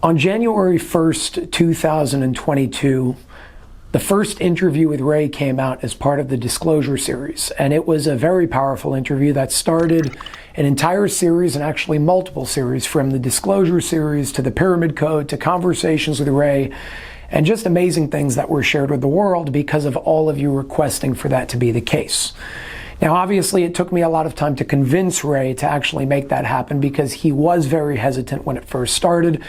On January 1st, 2022, the first interview with Ray came out as part of the Disclosure series, and it was a very powerful interview that started an entire series, and actually multiple series, from the Disclosure series to the Pyramid Code to Conversations with Ray, and just amazing things that were shared with the world because of all of you requesting for that to be the case. Now, obviously, it took me a lot of time to convince Ray to actually make that happen because he was very hesitant when it first started,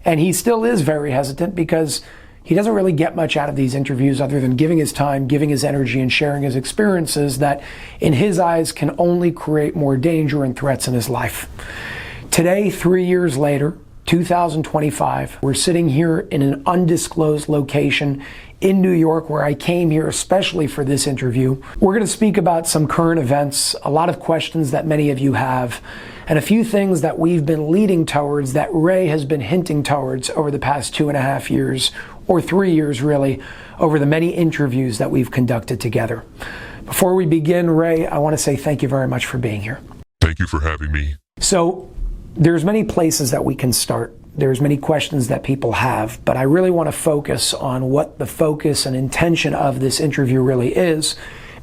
and he still is very hesitant because he doesn't really get much out of these interviews other than giving his time, giving his energy, and sharing his experiences that, in his eyes, can only create more danger and threats in his life. Today, 3 years later, 2025, we're sitting here in an undisclosed location in New York, where I came here especially for this interview. We're going to speak about some current events, a lot of questions that many of you have, and a few things that we've been leading towards that Ray has been hinting towards over the past 2.5 years, or 3 years really, over the many interviews that we've conducted together. Before we begin, Ray, I want to say thank you very much for being here. Thank you for having me. So, there's many places that we can start. There's many questions that people have, but I really want to focus on what the focus and intention of this interview really is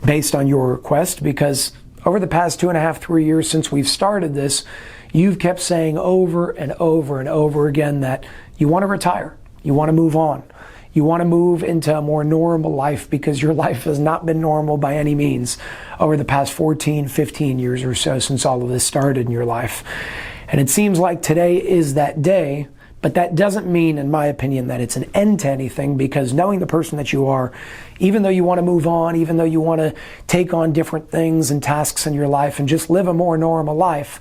based on your request, because over the past 2.5, 3 years since we've started this, you've kept saying over and over and over again that you want to retire, you want to move on, you want to move into a more normal life because your life has not been normal by any means over the past 14, 15 years or so since all of this started in your life. And it seems like today is that day, but that doesn't mean, in my opinion, that it's an end to anything, because knowing the person that you are, even though you want to move on, even though you want to take on different things and tasks in your life and just live a more normal life,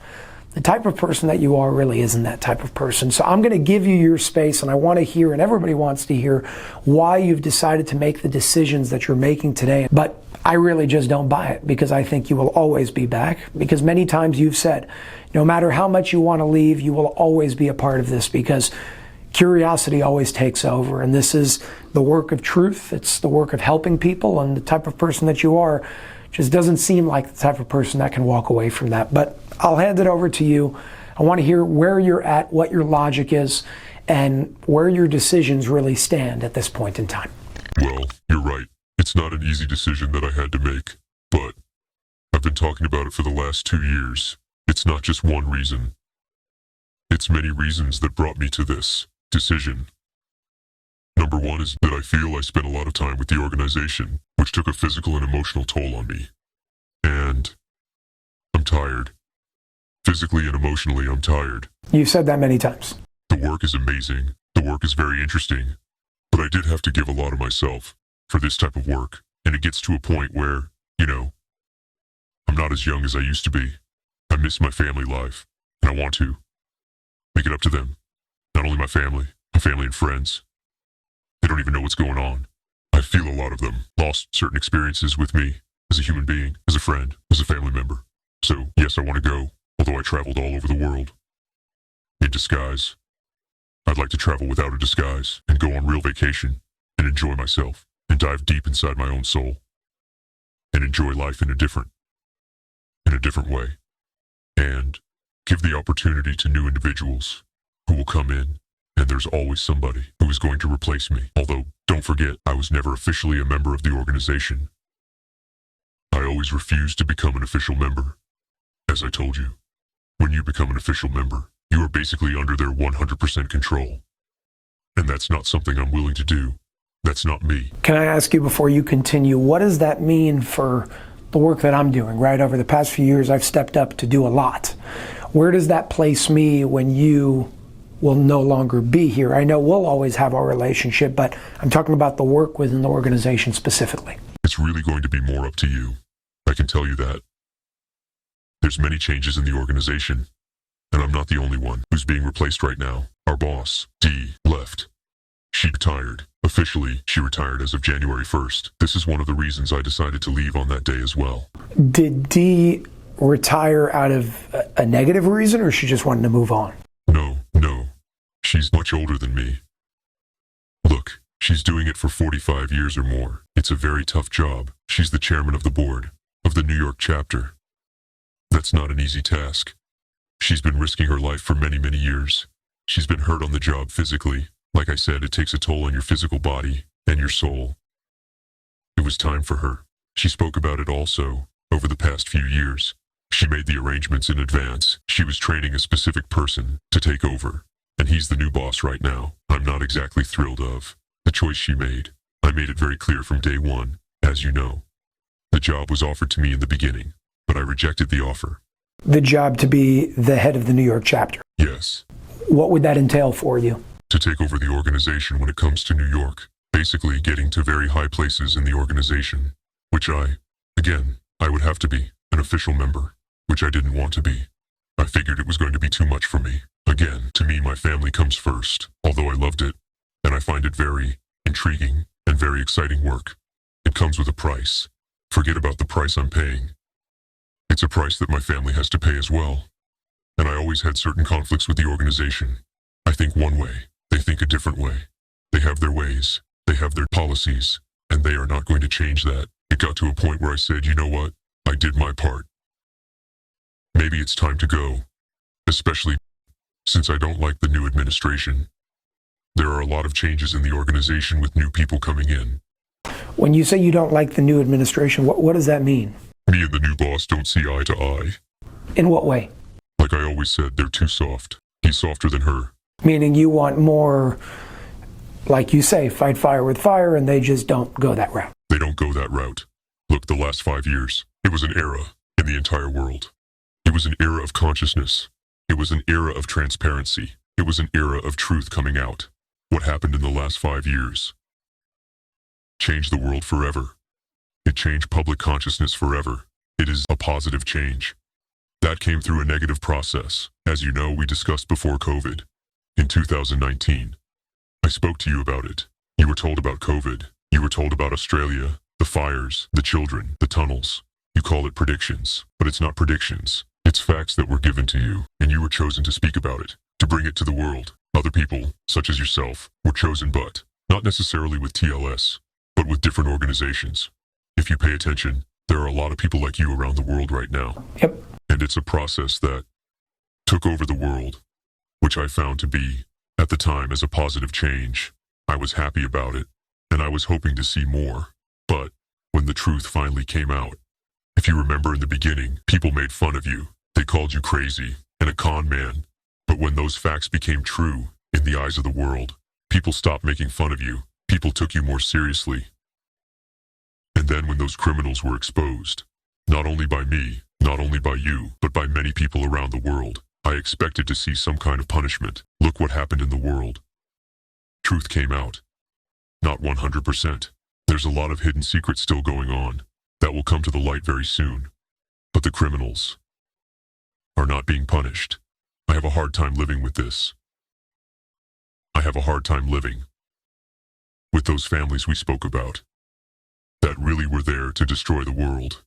the type of person that you are really isn't that type of person. So I'm going to give you your space, and I want to hear, and everybody wants to hear, why you've decided to make the decisions that you're making today. But I really just don't buy it, because I think you will always be back, because many times you've said, no matter how much you want to leave, you will always be a part of this, because curiosity always takes over. And this is the work of truth. It's the work of helping people, and the type of person that you are just doesn't seem like the type of person that can walk away from that. But I'll hand it over to you. I want to hear where you're at, what your logic is, and where your decisions really stand at this point in time. Well, you're right. It's not an easy decision that I had to make, but I've been talking about it for the last 2 years. It's not just one reason. It's many reasons that brought me to this decision. Number one is that I feel I spent a lot of time with the organization, which took a physical and emotional toll on me. And I'm tired. Physically and emotionally, I'm tired. You've said that many times. The work is amazing. The work is very interesting. But I did have to give a lot of myself for this type of work. And it gets to a point where, I'm not as young as I used to be. I miss my family life, and I want to make it up to them. Not only my family and friends. They don't even know what's going on. I feel a lot of them lost certain experiences with me as a human being, as a friend, as a family member. So, yes, I want to go, although I traveled all over the world. In disguise. I'd like to travel without a disguise and go on real vacation and enjoy myself and dive deep inside my own soul and enjoy life in a different way. And give the opportunity to new individuals who will come in, and there's always somebody who is going to replace me. Although, don't forget, I was never officially a member of the organization. I always refused to become an official member. As I told you, when you become an official member, you are basically under their 100% control. And that's not something I'm willing to do. That's not me. Can I ask you, before you continue, what does that mean for the work that I'm doing, right? Over the past few years, I've stepped up to do a lot. Where does that place me when you will no longer be here? I know we'll always have our relationship, but I'm talking about the work within the organization specifically. It's really going to be more up to you. I can tell you that. There's many changes in the organization, and I'm not the only one who's being replaced right now. Our boss, Dee, left. She retired. Officially, she retired as of January 1st. This is one of the reasons I decided to leave on that day as well. Did Dee retire out of a negative reason, or she just wanted to move on? No. She's much older than me. Look, she's doing it for 45 years or more. It's a very tough job. She's the chairman of the board of the New York chapter. That's not an easy task. She's been risking her life for many, many years. She's been hurt on the job physically. Like I said, it takes a toll on your physical body and your soul. It was time for her. She spoke about it also over the past few years. She made the arrangements in advance. She was training a specific person to take over, and he's the new boss right now. I'm not exactly thrilled of the choice she made. I made it very clear from day one, as you know. The job was offered to me in the beginning, but I rejected the offer. The job to be the head of the New York chapter. Yes, What would that entail for you? to take over the organization when it comes to New York. Basically getting to very high places in the organization, which I would have to be an official member, which I didn't want to be. I figured it was going to be too much for me. Again, to me, my family comes first, although I loved it, and I find it very intriguing and very exciting work. It comes with a price. Forget about the price I'm paying. It's a price that my family has to pay as well. And I always had certain conflicts with the organization. I think one way, they think a different way. They have their ways, they have their policies, and they are not going to change that. It got to a point where I said, you know what, I did my part. Maybe it's time to go, especially since I don't like the new administration. There are a lot of changes in the organization with new people coming in. When you say you don't like the new administration, what does that mean? Me and the new boss don't see eye to eye. In what way? Like I always said, they're too soft. He's softer than her. Meaning you want more, like you say, fight fire with fire, and they just don't go that route. They don't go that route. Look, the last 5 years, it was an era in the entire world. It was an era of consciousness. It was an era of transparency. It was an era of truth coming out. What happened in the last 5 years changed the world forever. It changed public consciousness forever. It is a positive change. That came through a negative process. As you know, we discussed before COVID. In 2019, I spoke to you about it. You were told about COVID. You were told about Australia, the fires, the children, the tunnels. You call it predictions, but it's not predictions. It's facts that were given to you, and you were chosen to speak about it, to bring it to the world. Other people, such as yourself, were chosen, but not necessarily with TLS, but with different organizations. If you pay attention, there are a lot of people like you around the world right now. Yep. And it's a process that took over the world, which I found to be, at the time, as a positive change. I was happy about it, and I was hoping to see more. But when the truth finally came out, if you remember in the beginning, people made fun of you. They called you crazy and a con man. But when those facts became true in the eyes of the world, people stopped making fun of you. People took you more seriously. And then when those criminals were exposed, not only by me, not only by you, but by many people around the world, I expected to see some kind of punishment. Look what happened in the world. Truth came out. Not 100%. There's a lot of hidden secrets still going on that will come to the light very soon. But the criminals are not being punished. I have a hard time living with this. I have a hard time living with those families we spoke about that really were there to destroy the world.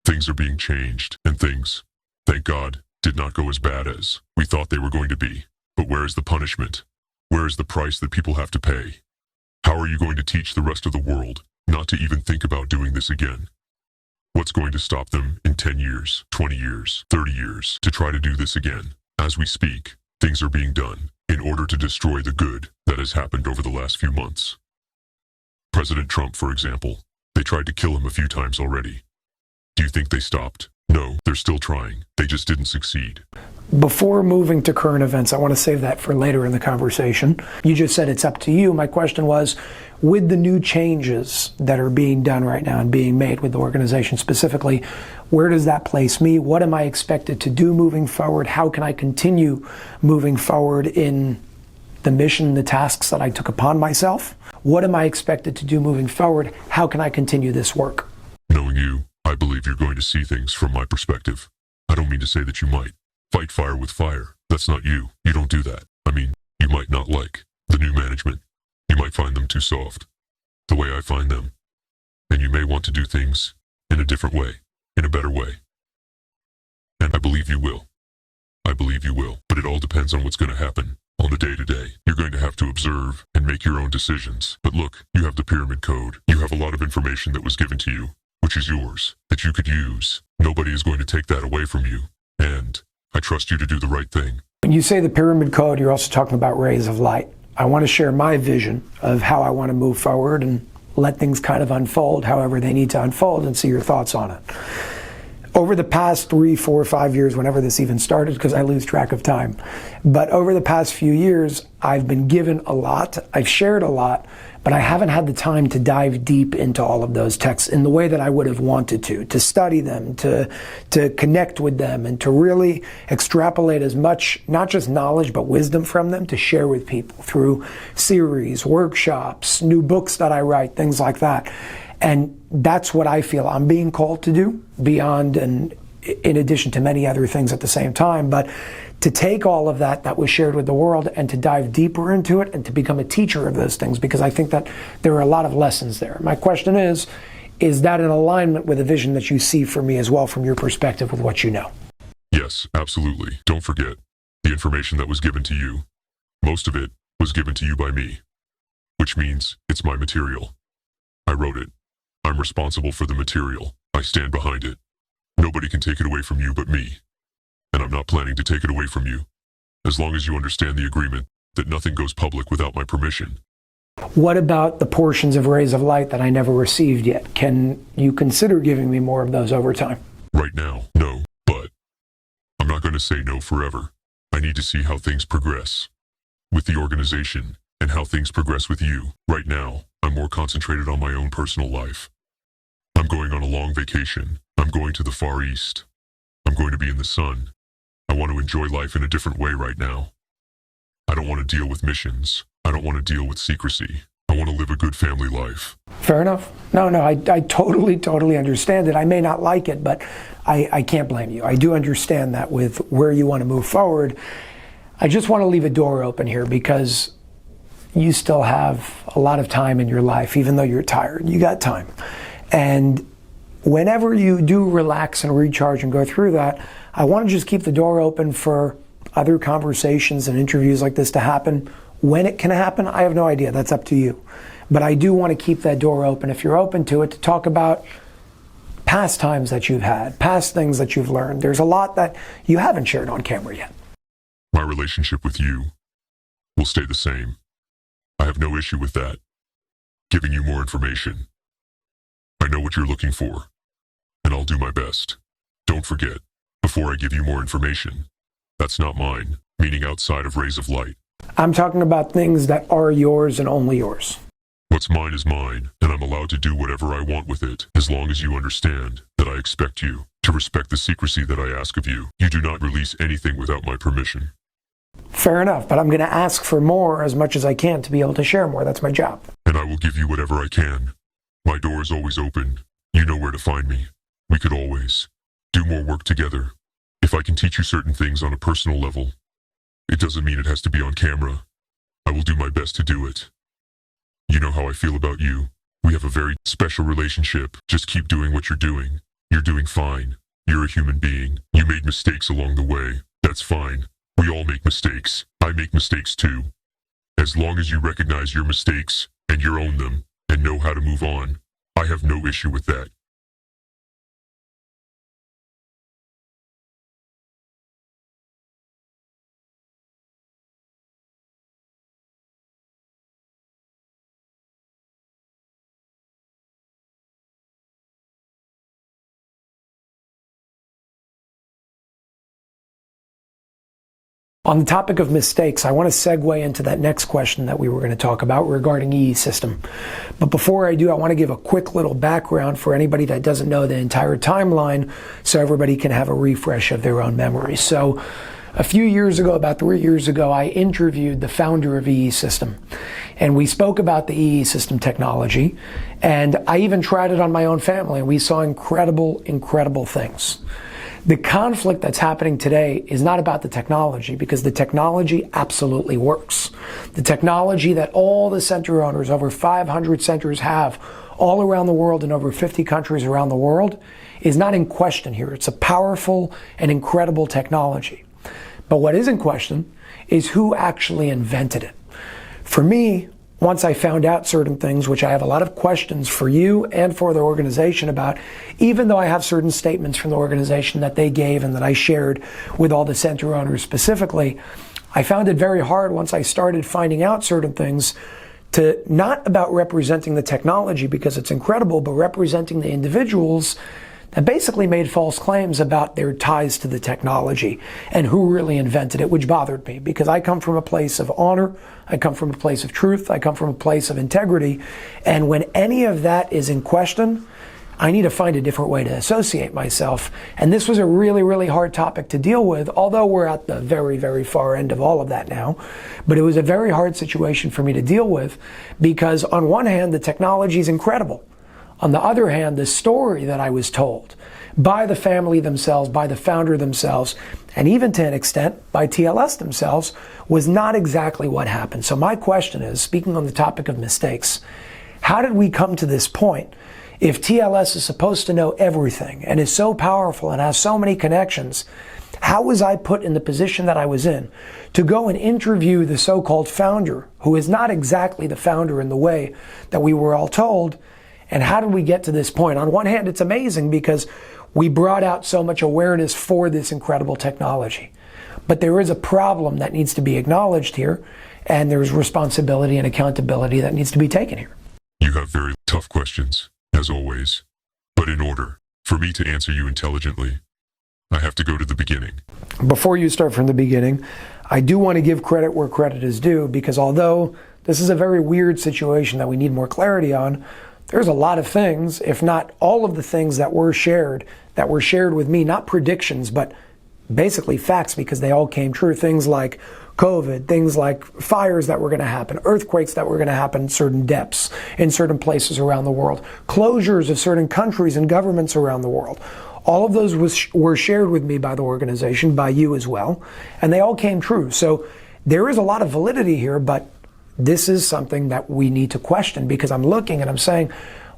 Things are being changed, and things, thank God, did not go as bad as we thought they were going to be. But where is the punishment? Where is the price that people have to pay? How are you going to teach the rest of the world not to even think about doing this again? What's going to stop them in 10 years, 20 years, 30 years to try to do this again? As we speak, things are being done in order to destroy the good that has happened over the last few months. President Trump, for example, they tried to kill him a few times already. Do you think they stopped? No, they're still trying. They just didn't succeed. Before moving to current events, I want to save that for later in the conversation. You just said it's up to you. My question was, with the new changes that are being done right now and being made with the organization specifically, where does that place me? What am I expected to do moving forward? How can I continue moving forward in the mission, the tasks that I took upon myself? What am I expected to do moving forward? How can I continue this work? Knowing you, I believe you're going to see things from my perspective. I don't mean to say that you might fight fire with fire. That's not you. You don't do that. I mean, you might not like the new management. You might find them too soft, the way I find them. And you may want to do things in a different way, in a better way. And I believe you will. I believe you will. But it all depends on what's going to happen on the day-to-day. You're going to have to observe and make your own decisions. But look, you have the pyramid code. You have a lot of information that was given to you, which is yours, that you could use. Nobody is going to take that away from you. And I trust you to do the right thing. When you say the pyramid code, you're also talking about rays of light. I want to share my vision of how I want to move forward and let things kind of unfold however they need to unfold, and see your thoughts on it. Over the past 3, 4, 5 years, whenever this even started, because I lose track of time, but over the past few years, I've been given a lot, I've shared a lot, but I haven't had the time to dive deep into all of those texts in the way that I would have wanted to study them, to connect with them, and to really extrapolate as much, not just knowledge, but wisdom from them to share with people through series, workshops, new books that I write, things like that. And that's what I feel I'm being called to do, beyond and in addition to many other things at the same time. But to take all of that was shared with the world and to dive deeper into it and to become a teacher of those things, because I think that there are a lot of lessons there. My question is that in alignment with a vision that you see for me as well from your perspective with what you know? Yes, absolutely. Don't forget, the information that was given to you, most of it was given to you by me, which means it's my material. I wrote it. I'm responsible for the material. I stand behind it. Nobody can take it away from you but me. And I'm not planning to take it away from you, as long as you understand the agreement that nothing goes public without my permission. What about the portions of rays of light that I never received yet? Can you consider giving me more of those over time? Right now, no, but I'm not going to say no forever. I need to see how things progress with the organization and how things progress with you. Right now, I'm more concentrated on my own personal life. I'm going on a long vacation. I'm going to the Far East. I'm going to be in the sun. I want to enjoy life in a different way right now. I don't want to deal with missions. I don't want to deal with secrecy. I want to live a good family life. Fair enough. No, I totally understand it. I may not like it, but I can't blame you. I do understand that with where you want to move forward. I just want to leave a door open here, because you still have a lot of time in your life, even though you're tired. You got time. And whenever you do relax and recharge and go through that, I want to just keep the door open for other conversations and interviews like this to happen. When it can happen, I have no idea. That's up to you. But I do want to keep that door open, if you're open to it, to talk about past times that you've had, past things that you've learned. There's a lot that you haven't shared on camera yet. My relationship with you will stay the same. I have no issue with that. Giving you more information. I know what you're looking for, and I'll do my best. Don't forget, before I give you more information, that's not mine, meaning outside of rays of light. I'm talking about things that are yours and only yours. What's mine is mine, and I'm allowed to do whatever I want with it, as long as you understand that I expect you to respect the secrecy that I ask of you. You do not release anything without my permission. Fair enough, but I'm going to ask for more as much as I can to be able to share more. That's my job. And I will give you whatever I can. My door is always open. You know where to find me. We could always do more work together. If I can teach you certain things on a personal level, it doesn't mean it has to be on camera. I will do my best to do it. You know how I feel about you. We have a very special relationship. Just keep doing what you're doing. You're doing fine. You're a human being. You made mistakes along the way. That's fine. We all make mistakes. I make mistakes too. As long as you recognize your mistakes and you own them and know how to move on, I have no issue with that. On the topic of mistakes, I want to segue into that next question that we were going to talk about regarding EE system. But before I do, I want to give a quick little background for anybody that doesn't know the entire timeline, so everybody can have a refresh of their own memories. So a few years ago, about 3 years ago, I interviewed the founder of EE System, and we spoke about the EE System technology, and I even tried it on my own family, and we saw incredible things. The conflict that's happening today is not about the technology, because the technology absolutely works. The technology that all the center owners, over 500 centers, have all around the world in over 50 countries around the world is not in question here. It's a powerful and incredible technology. But what is in question is who actually invented it. For me, once I found out certain things, which I have a lot of questions for you and for the organization about, even though I have certain statements from the organization that they gave and that I shared with all the center owners specifically, I found it very hard once I started finding out certain things to not about representing the technology because it's incredible, but representing the individuals that basically made false claims about their ties to the technology and who really invented it, which bothered me because I come from a place of honor, I come from a place of truth, I come from a place of integrity, and when any of that is in question, I need to find a different way to associate myself. And this was a really, really hard topic to deal with, although we're at the very, very far end of all of that now. But it was a very hard situation for me to deal with because on one hand, the technology is incredible. On the other hand, the story that I was told by the family themselves, by the founder themselves, and even to an extent by TLS themselves, was not exactly what happened. So my question is, speaking on the topic of mistakes, how did we come to this point? If TLS is supposed to know everything and is so powerful and has so many connections, how was I put in the position that I was in to go and interview the so-called founder, who is not exactly the founder in the way that we were all told? And how did we get to this point? On one hand, it's amazing because we brought out so much awareness for this incredible technology. But there is a problem that needs to be acknowledged here, and there's responsibility and accountability that needs to be taken here. You have very tough questions, as always. But in order for me to answer you intelligently, I have to go to the beginning. Before you start from the beginning, I do want to give credit where credit is due, because although this is a very weird situation that we need more clarity on, there's a lot of things, if not all of the things that were shared with me, not predictions, but basically facts, because they all came true. Things like COVID, things like fires that were going to happen, earthquakes that were going to happen in certain depths in certain places around the world, closures of certain countries and governments around the world. All of those were shared with me by the organization, by you as well, and they all came true. So there is a lot of validity here, but this is something that we need to question, because I'm looking and I'm saying,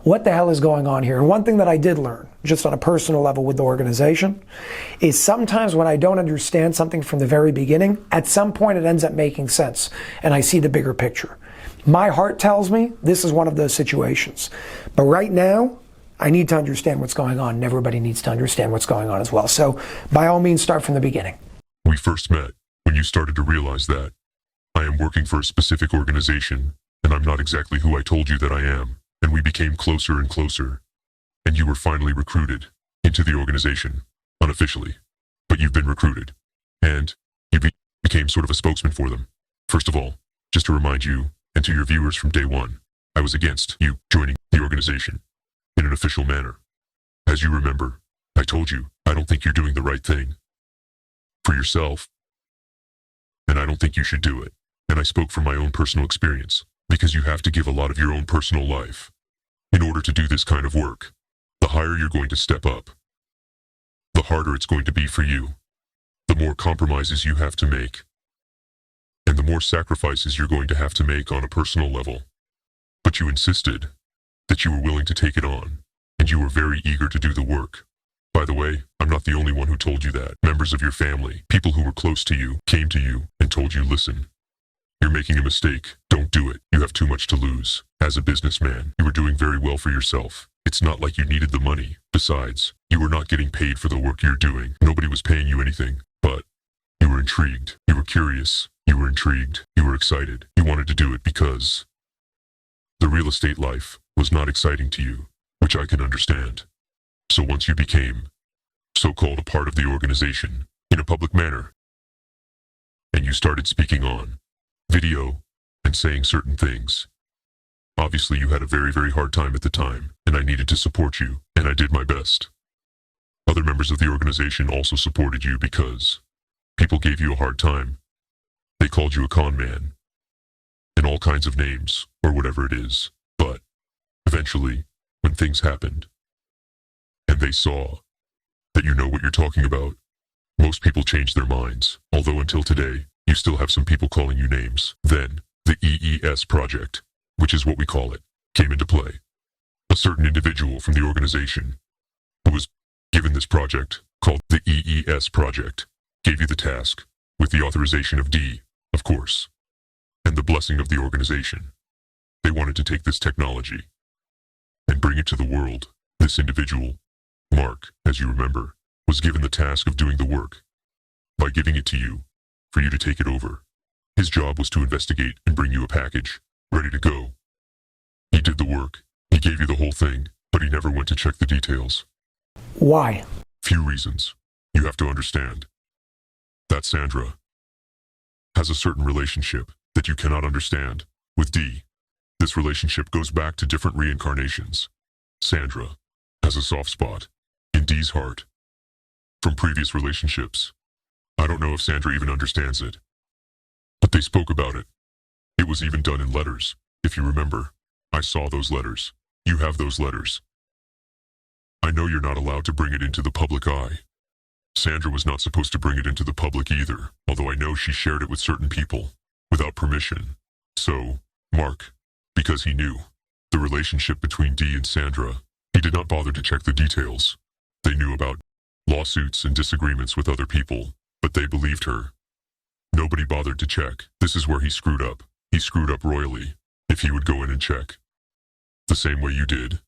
what the hell is going on here? And one thing that I did learn, just on a personal level with the organization, is sometimes when I don't understand something from the very beginning, at some point it ends up making sense, and I see the bigger picture. My heart tells me this is one of those situations. But right now, I need to understand what's going on, and everybody needs to understand what's going on as well. So by all means, start from the beginning. We first met when you started to realize that I am working for a specific organization, and I'm not exactly who I told you that I am. And we became closer and closer. And you were finally recruited into the organization, unofficially. But you've been recruited. And you became sort of a spokesman for them. First of all, just to remind you, and to your viewers from day one, I was against you joining the organization in an official manner. As you remember, I told you, I don't think you're doing the right thing for yourself, and I don't think you should do it. And I spoke from my own personal experience, because you have to give a lot of your own personal life in order to do this kind of work. The higher you're going to step up, the harder it's going to be for you, the more compromises you have to make, and the more sacrifices you're going to have to make on a personal level. But you insisted that you were willing to take it on, and you were very eager to do the work. By the way, I'm not the only one who told you that. Members of your family, people who were close to you, came to you and told you, listen, you're making a mistake. Don't do it. You have too much to lose. As a businessman, you were doing very well for yourself. It's not like you needed the money. Besides, you were not getting paid for the work you're doing. Nobody was paying you anything. But you were intrigued. You were curious. You were intrigued. You were excited. You wanted to do it because the real estate life was not exciting to you, which I can understand. So once you became so-called a part of the organization in a public manner, and you started speaking on video and saying certain things, obviously you had a very, very hard time at the time, and I needed to support you, and I did my best. Other members of the organization also supported you because people gave you a hard time. They called you a con man, and all kinds of names, or whatever it is. But eventually, when things happened, and they saw that you know what you're talking about, most people changed their minds, although until today, you still have some people calling you names. Then, the EES project, which is what we call it, came into play. A certain individual from the organization who was given this project, called the EES project, gave you the task, with the authorization of D, of course, and the blessing of the organization. They wanted to take this technology and bring it to the world. This individual, Mark, as you remember, was given the task of doing the work by giving it to you for you to take it over. His job was to investigate and bring you a package ready to go. He did the work. He gave you the whole thing, but he never went to check the details. Why? Few reasons. You have to understand that Sandra has a certain relationship that you cannot understand with Dee. This relationship goes back to different reincarnations. Sandra has a soft spot in Dee's heart from previous relationships. I don't know if Sandra even understands it, but they spoke about it. It was even done in letters. If you remember, I saw those letters. You have those letters. I know you're not allowed to bring it into the public eye. Sandra was not supposed to bring it into the public either, although I know she shared it with certain people without permission. So, Mark, because he knew the relationship between Dee and Sandra, he did not bother to check the details. They knew about lawsuits and disagreements with other people, but they believed her. Nobody bothered to check. This is where he screwed up. He screwed up royally. If he would go in and check the same way you did,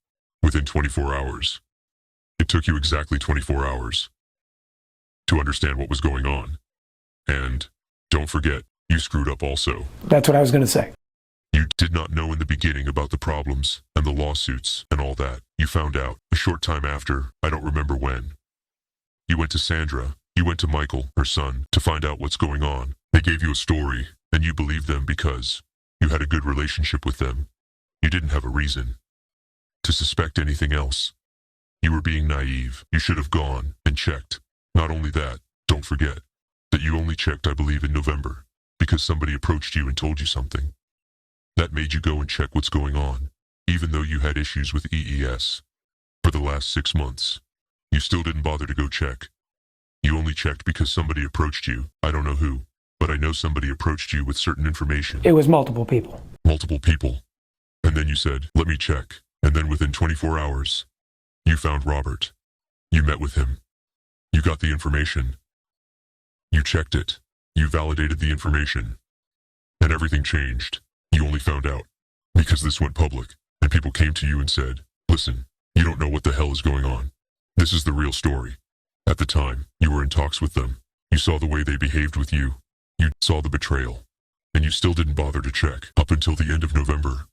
within 24 hours. It took you exactly 24 hours to understand what was going on. And don't forget, you screwed up also. That's what I was going to say. You did not know in the beginning about the problems and the lawsuits and all that. You found out a short time after, I don't remember when. You went to Sandra, you went to Michael, her son, to find out what's going on. They gave you a story, and you believed them because you had a good relationship with them. You didn't have a reason to suspect anything else. You were being naive. You should have gone and checked. Not only that, don't forget that you only checked, I believe, in November, because somebody approached you and told you something. That made you go and check what's going on. Even though you had issues with EES for the last 6 months, you still didn't bother to go check. You only checked because somebody approached you. I don't know who, but I know somebody approached you with certain information. It was multiple people. Multiple people. And then you said, let me check. And then within 24 hours, you found Robert. You met with him. You got the information. You checked it. You validated the information. And everything changed. You only found out because this went public and people came to you and said, listen, you don't know what the hell is going on. This is the real story. At the time, you were in talks with them. You saw the way they behaved with you. You saw the betrayal. And you still didn't bother to check up until the end of November.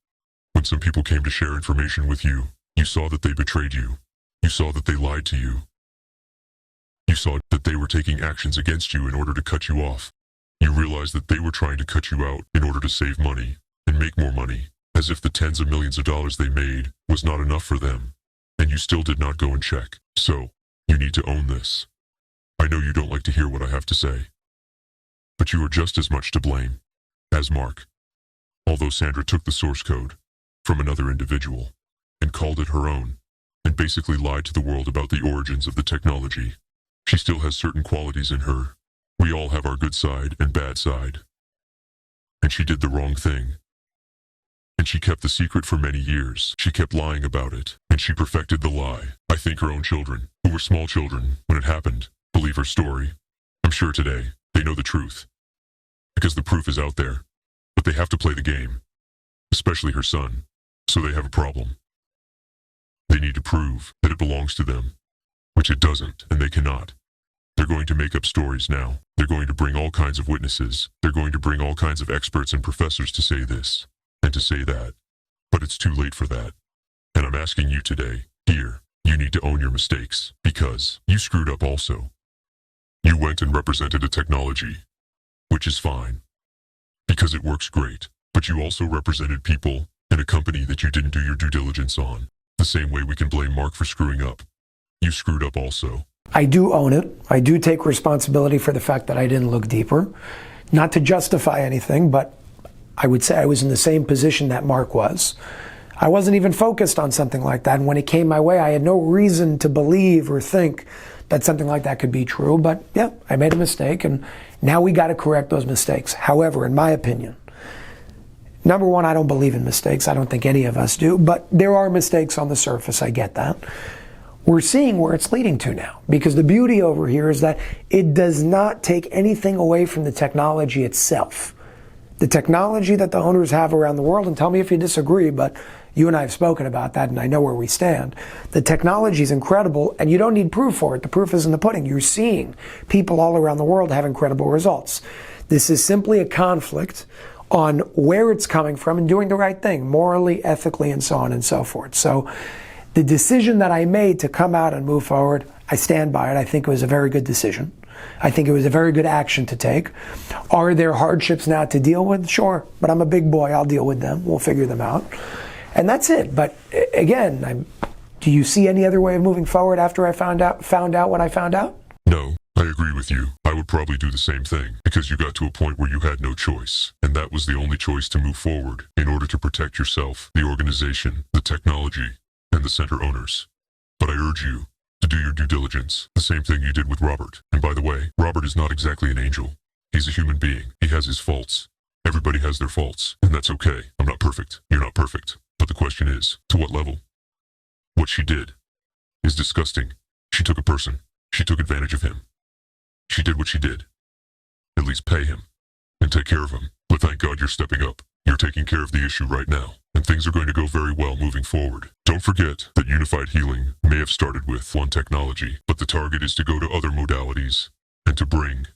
When some people came to share information with you, you saw that they betrayed you. You saw that they lied to you. You saw that they were taking actions against you in order to cut you off. You realized that they were trying to cut you out in order to save money and make more money, as if the tens of millions of dollars they made was not enough for them. And you still did not go and check. So, you need to own this. I know you don't like to hear what I have to say, but you are just as much to blame as Mark. Although Sandra took the source code from another individual and called it her own, and basically lied to the world about the origins of the technology, she still has certain qualities in her. We all have our good side and bad side. And she did the wrong thing. And she kept the secret for many years. She kept lying about it, and she perfected the lie. I think her own children, who were small children when it happened, believe her story. I'm sure today, they know the truth. Because the proof is out there. But they have to play the game. Especially her son. So they have a problem. They need to prove that it belongs to them. Which it doesn't, and they cannot. They're going to make up stories now. They're going to bring all kinds of witnesses. They're going to bring all kinds of experts and professors to say this, and to say that. But it's too late for that. And I'm asking you today, here, you need to own your mistakes, because you screwed up also. You went and represented a technology, which is fine, because it works great, but you also represented people in a company that you didn't do your due diligence on. The same way we can blame Mark for screwing up. You screwed up also. I do own it. I do take responsibility for the fact that I didn't look deeper. Not to justify anything, but I would say I was in the same position that Mark was. I wasn't even focused on something like that. And when it came my way, I had no reason to believe or think that something like that could be true. But yeah, I made a mistake, and now we got to correct those mistakes. However, in my opinion, number one, I don't believe in mistakes. I don't think any of us do. But there are mistakes on the surface. I get that. We're seeing where it's leading to now, because the beauty over here is that it does not take anything away from the technology itself. The technology that the owners have around the world, and tell me if you disagree, but you and I have spoken about that and I know where we stand. The technology is incredible and you don't need proof for it. The proof is in the pudding. You're seeing people all around the world have incredible results. This is simply a conflict on where it's coming from and doing the right thing, morally, ethically, and so on and so forth. So the decision that I made to come out and move forward, I stand by it. I think it was a very good decision. I think it was a very good action to take. Are there hardships now to deal with? Sure, but I'm a big boy. I'll deal with them. We'll figure them out. And that's it. But again, do you see any other way of moving forward after I found out what I found out? No, I agree with you. I would probably do the same thing because you got to a point where you had no choice. And that was the only choice to move forward in order to protect yourself, the organization, the technology, and the center owners. But I urge you to do your due diligence, the same thing you did with Robert. And by the way, Robert is not exactly an angel. He's a human being. He has his faults. Everybody has their faults, and that's okay. I'm not perfect. You're not perfect. But the question is, to what level? What she did is disgusting. She took a person. She took advantage of him. She did what she did. At least pay him and take care of him. But thank God you're stepping up. You're taking care of the issue right now, and things are going to go very well moving forward. Don't forget that Unified Healing may have started with one technology, but the target is to go to other modalities and to bring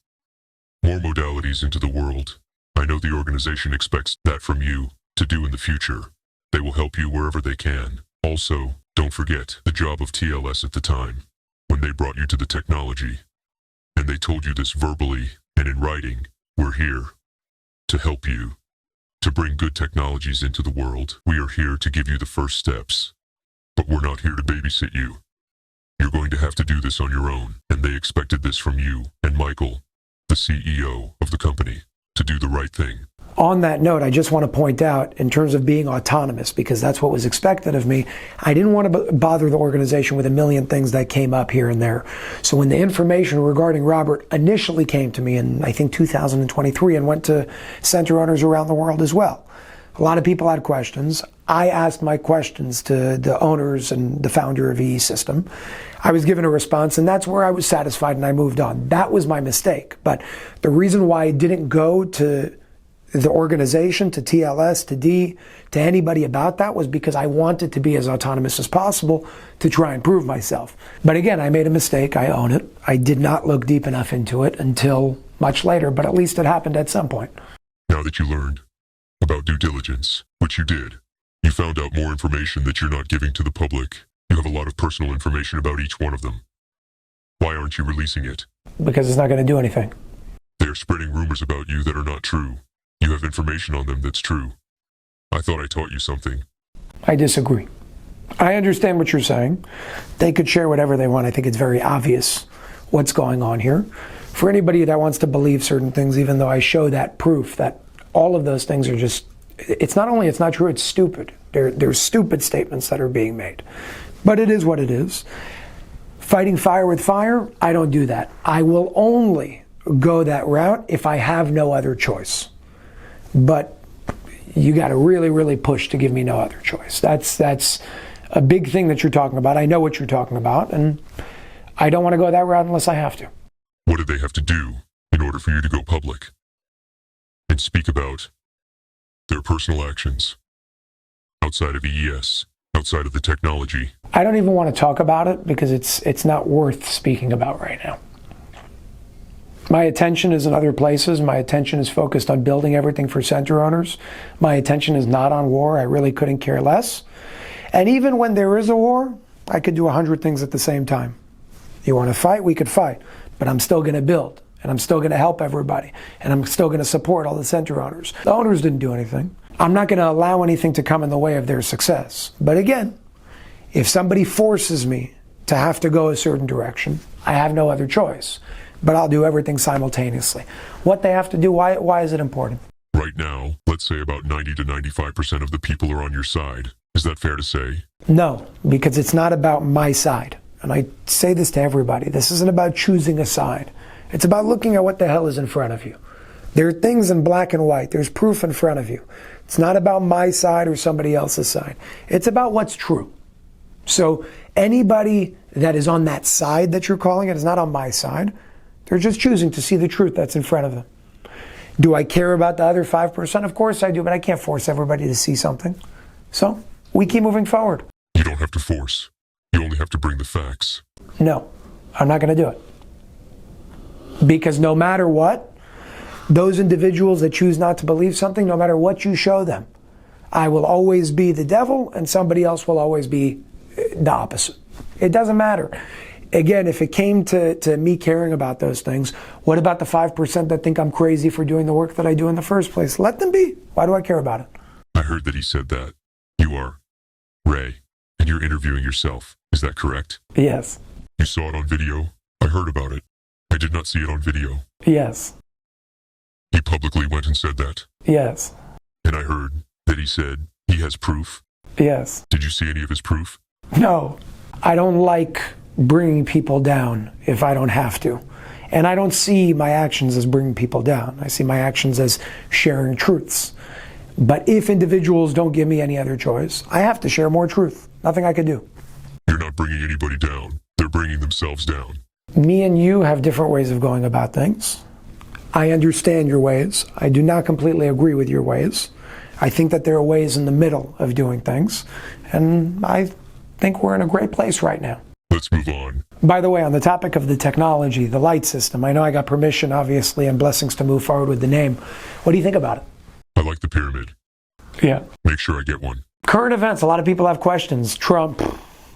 more modalities into the world. I know the organization expects that from you to do in the future. They will help you wherever they can. Also, don't forget the job of TLS at the time, when they brought you to the technology, and they told you this verbally and in writing. We're here to help you, to bring good technologies into the world. We are here to give you the first steps, but we're not here to babysit you. You're going to have to do this on your own, and they expected this from you and Michael, the CEO of the company, to do the right thing. On that note, I just want to point out, in terms of being autonomous, because that's what was expected of me, I didn't want to bother the organization with a million things that came up here and there. So when the information regarding Robert initially came to me in, I think, 2023, and went to center owners around the world as well, a lot of people had questions. I asked my questions to the owners and the founder of EE System. I was given a response, and that's where I was satisfied, and I moved on. That was my mistake. But the reason why I didn't go to the organization, to TLS, to D, to anybody about that was because I wanted to be as autonomous as possible to try and prove myself. But again, I made a mistake. I own it. I did not look deep enough into it until much later, but at least it happened at some point. Now that you learned about due diligence, which you did, you found out more information that you're not giving to the public. You have a lot of personal information about each one of them. Why aren't you releasing it? Because it's not going to do anything. They're spreading rumors about you that are not true. You have information on them that's true. I thought I taught you something. I disagree. I understand what you're saying. They could share whatever they want. I think it's very obvious what's going on here. For anybody that wants to believe certain things, even though I show that proof that all of those things are just, it's not only it's not true, it's stupid. There's stupid statements that are being made. But it is what it is. Fighting fire with fire, I don't do that. I will only go that route if I have no other choice. But you got to really, really push to give me no other choice. That's a big thing that you're talking about. I know what you're talking about, and I don't want to go that route unless I have to. What did they have to do in order for you to go public and speak about their personal actions outside of EES, outside of the technology? I don't even want to talk about it because it's not worth speaking about right now. My attention is in other places. My attention is focused on building everything for center owners. My attention is not on war. I really couldn't care less. And even when there is a war, I could do 100 things at the same time. You want to fight? We could fight. But I'm still going to build. And I'm still going to help everybody. And I'm still going to support all the center owners. The owners didn't do anything. I'm not going to allow anything to come in the way of their success. But again, if somebody forces me to have to go a certain direction, I have no other choice. But I'll do everything simultaneously. What they have to do, why is it important? Right now, let's say about 90 to 95% of the people are on your side. Is that fair to say? No, because it's not about my side. And I say this to everybody. This isn't about choosing a side. It's about looking at what the hell is in front of you. There are things in black and white. There's proof in front of you. It's not about my side or somebody else's side. It's about what's true. So anybody that is on that side that you're calling it is not on my side. They're just choosing to see the truth that's in front of them. Do I care about the other 5%? Of course I do, but I can't force everybody to see something. So we keep moving forward. You don't have to force. You only have to bring the facts. No, I'm not going to do it. Because no matter what, those individuals that choose not to believe something, no matter what you show them, I will always be the devil and somebody else will always be the opposite. It doesn't matter. Again, if it came to me caring about those things, what about the 5% that think I'm crazy for doing the work that I do in the first place? Let them be. Why do I care about it? I heard that he said that. You are Ray, and you're interviewing yourself. Is that correct? Yes. You saw it on video. I heard about it. I did not see it on video. Yes. He publicly went and said that. Yes. And I heard that he said he has proof. Yes. Did you see any of his proof? No. I don't like bringing people down if I don't have to. And I don't see my actions as bringing people down. I see my actions as sharing truths. But if individuals don't give me any other choice, I have to share more truth. Nothing I can do. You're not bringing anybody down. They're bringing themselves down. Me and you have different ways of going about things. I understand your ways. I do not completely agree with your ways. I think that there are ways in the middle of doing things. And I think we're in a great place right now. Let's move on. By the way, on the topic of the technology, the light system, I know I got permission, obviously, and blessings to move forward with the name. What do you think about it? I like the pyramid. Yeah. Make sure I get one. Current events, a lot of people have questions. Trump,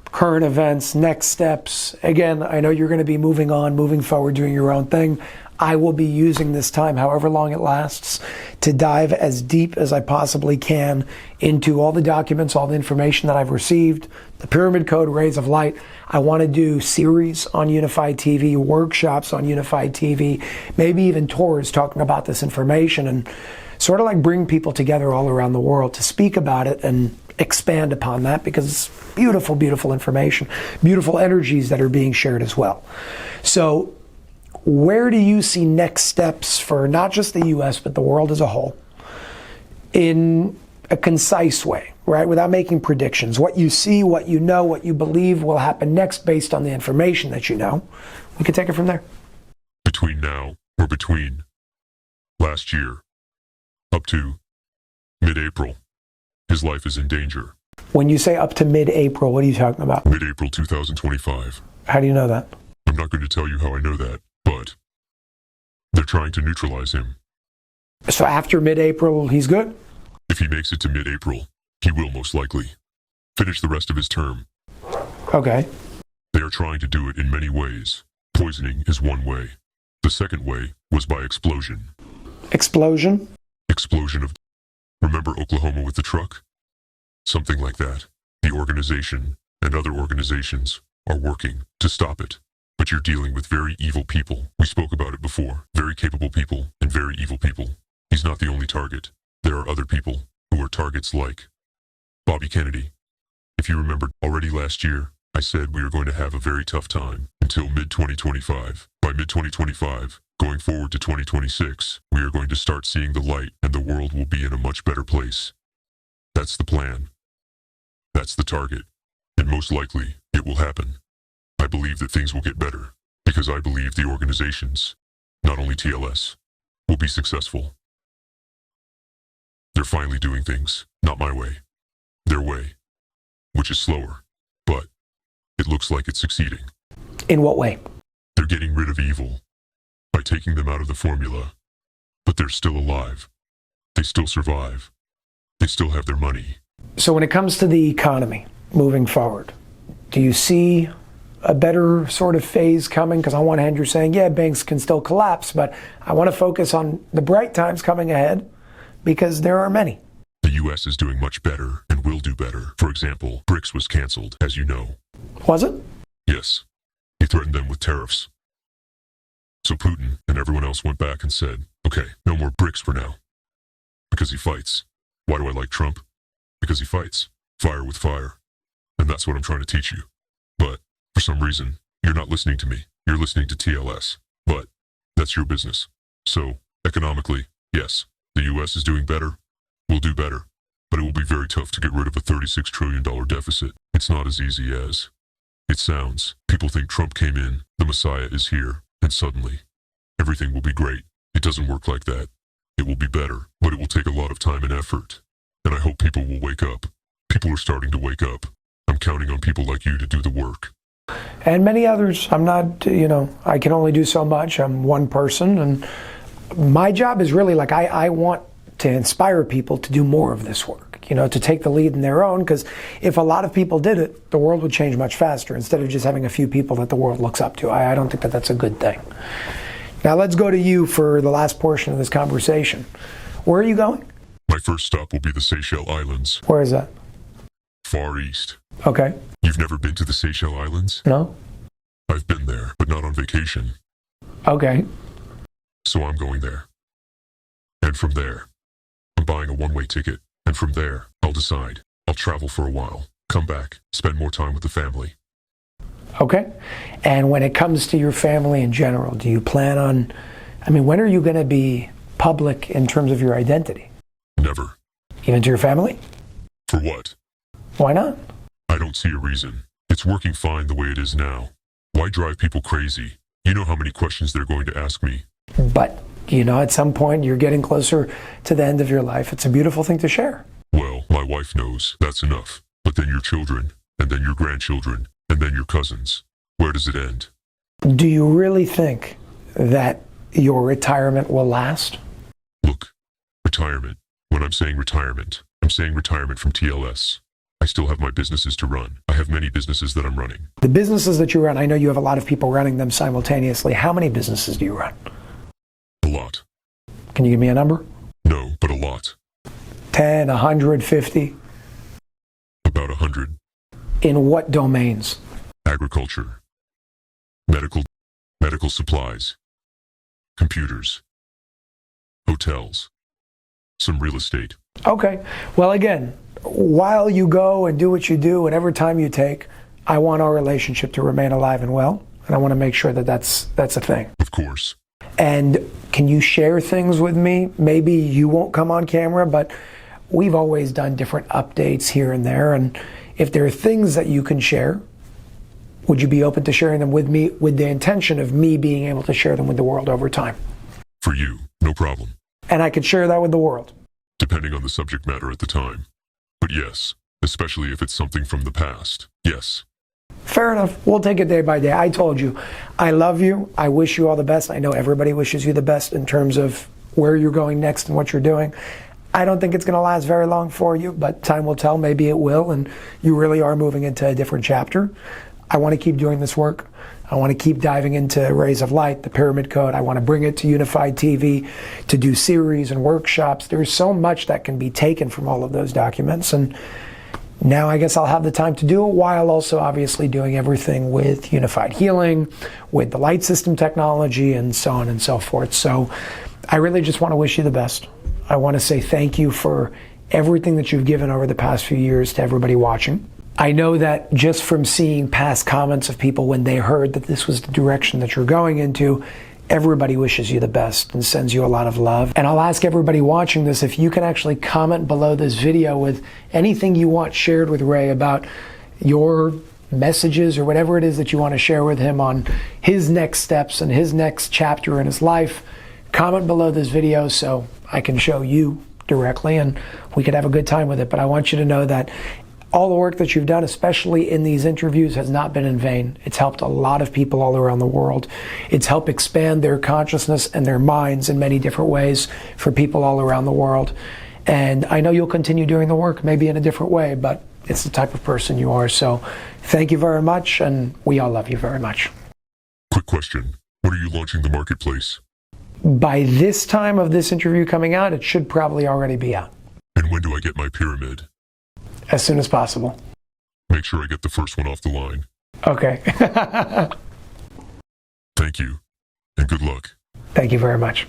current events, next steps. Again, I know you're going to be moving on, moving forward, doing your own thing. I will be using this time, however long it lasts, to dive as deep as I possibly can into all the documents, all the information that I've received, the Pyramid Code, Rays of Light. I want to do series on Unified TV, workshops on Unified TV, maybe even tours talking about this information and sort of like bring people together all around the world to speak about it and expand upon that, because it's beautiful, beautiful information, beautiful energies that are being shared as well. So where do you see next steps for not just the U.S., but the world as a whole in a concise way, right? Without making predictions. What you see, what you know, what you believe will happen next based on the information that you know. We could take it from there. Between now, or between last year, up to mid-April, his life is in danger. When you say up to mid-April, what are you talking about? Mid-April 2025. How do you know that? I'm not going to tell you how I know that, but they're trying to neutralize him. So after mid-April, he's good? If he makes it to mid-April, he will most likely finish the rest of his term. Okay. They are trying to do it in many ways. Poisoning is one way. The second way was by explosion. Explosion? Explosion of... Remember Oklahoma with the truck? Something like that. The organization and other organizations are working to stop it. But you're dealing with very evil people. We spoke about it before. Very capable people and very evil people. He's not the only target. There are other people who are targets like Bobby Kennedy. If you remember, already last year, I said we are going to have a very tough time until mid-2025. By mid-2025, going forward to 2026, we are going to start seeing the light and the world will be in a much better place. That's the plan. That's the target. And most likely, it will happen. I believe that things will get better because I believe the organizations, not only TLS, will be successful. They're finally doing things, not my way, their way, which is slower, but it looks like it's succeeding. In what way? They're getting rid of evil by taking them out of the formula, but they're still alive. They still survive. They still have their money. So when it comes to the economy moving forward, do you see a better sort of phase coming? Because on one hand, you're saying, yeah, banks can still collapse, but I want to focus on the bright times coming ahead because there are many. The U.S. is doing much better and will do better. For example, BRICS was canceled, as you know. Was it? Yes. He threatened them with tariffs. So Putin and everyone else went back and said, okay, no more BRICS for now. Because he fights. Why do I like Trump? Because he fights. Fire with fire. And that's what I'm trying to teach you. But for some reason, you're not listening to me. You're listening to TLS. But that's your business. So, economically, yes, the U.S. is doing better. We'll do better. But it will be very tough to get rid of a $36 trillion deficit. It's not as easy as it sounds. People think Trump came in, the Messiah is here, and suddenly, everything will be great. It doesn't work like that. It will be better, but it will take a lot of time and effort. And I hope people will wake up. People are starting to wake up. I'm counting on people like you to do the work. And many others. I'm not, I can only do so much. I'm one person, and my job is really like I want to inspire people to do more of this work, to take the lead in their own, because if a lot of people did it, the world would change much faster instead of just having a few people that the world looks up to. I don't think that that's a good thing. Now let's go to you for the last portion of this conversation. Where are you going? My first stop will be the Seychelles Islands. Where is that? Far East. Okay. You've never been to the Seychelles Islands? No? I've been there, but not on vacation. Okay. So I'm going there. And from there, I'm buying a one-way ticket. And from there, I'll decide. I'll travel for a while, come back, spend more time with the family. Okay. And when it comes to your family in general, do you plan on, when are you going to be public in terms of your identity? Never. Even to your family? For what? Why not? I don't see a reason. It's working fine the way it is now. Why drive people crazy? You know how many questions they're going to ask me. But, at some point you're getting closer to the end of your life. It's a beautiful thing to share. Well, my wife knows that's enough. But then your children, and then your grandchildren, and then your cousins. Where does it end? Do you really think that your retirement will last? Look, retirement. When I'm saying retirement, I'm saying retirement from TLS. I still have my businesses to run. I have many businesses that I'm running. The businesses that you run, I know you have a lot of people running them simultaneously. How many businesses do you run? A lot. Can you give me a number? No, but a lot. 10, 100, 50? About 100. In what domains? Agriculture. Medical supplies. Computers. Hotels. Some real estate. Okay. Well, again, while you go and do what you do, whatever time you take, I want our relationship to remain alive and well, and I want to make sure that that's a thing. Of course. And can you share things with me? Maybe you won't come on camera, but we've always done different updates here and there, and if there are things that you can share, would you be open to sharing them with me with the intention of me being able to share them with the world over time? For you, no problem. And I could share that with the world. Depending on the subject matter at the time. But yes, especially if it's something from the past. Yes. Fair enough. We'll take it day by day. I told you, I love you. I wish you all the best. I know everybody wishes you the best in terms of where you're going next and what you're doing. I don't think it's going to last very long for you, but time will tell. Maybe it will, and you really are moving into a different chapter. I want to keep doing this work. I want to keep diving into Rays of Light, the Pyramid Code. I want to bring it to Unified TV, to do series and workshops. There's so much that can be taken from all of those documents, and now I guess I'll have the time to do it while also obviously doing everything with Unified Healing, with the light system technology, and so on and so forth. So I really just want to wish you the best. I want to say thank you for everything that you've given over the past few years to everybody watching. I know that just from seeing past comments of people when they heard that this was the direction that you're going into, everybody wishes you the best and sends you a lot of love. And I'll ask everybody watching this if you can actually comment below this video with anything you want shared with Ray about your messages or whatever it is that you want to share with him on his next steps and his next chapter in his life. Comment below this video so I can show you directly and we could have a good time with it. But I want you to know that all the work that you've done, especially in these interviews, has not been in vain. It's helped a lot of people all around the world. It's helped expand their consciousness and their minds in many different ways for people all around the world. And I know you'll continue doing the work, maybe in a different way, but it's the type of person you are. So thank you very much, and we all love you very much. Quick question. When are you launching the marketplace? By this time of this interview coming out, it should probably already be out. And when do I get my pyramid? As soon as possible. Make sure I get the first one off the line. Okay. Thank you, and good luck. Thank you very much.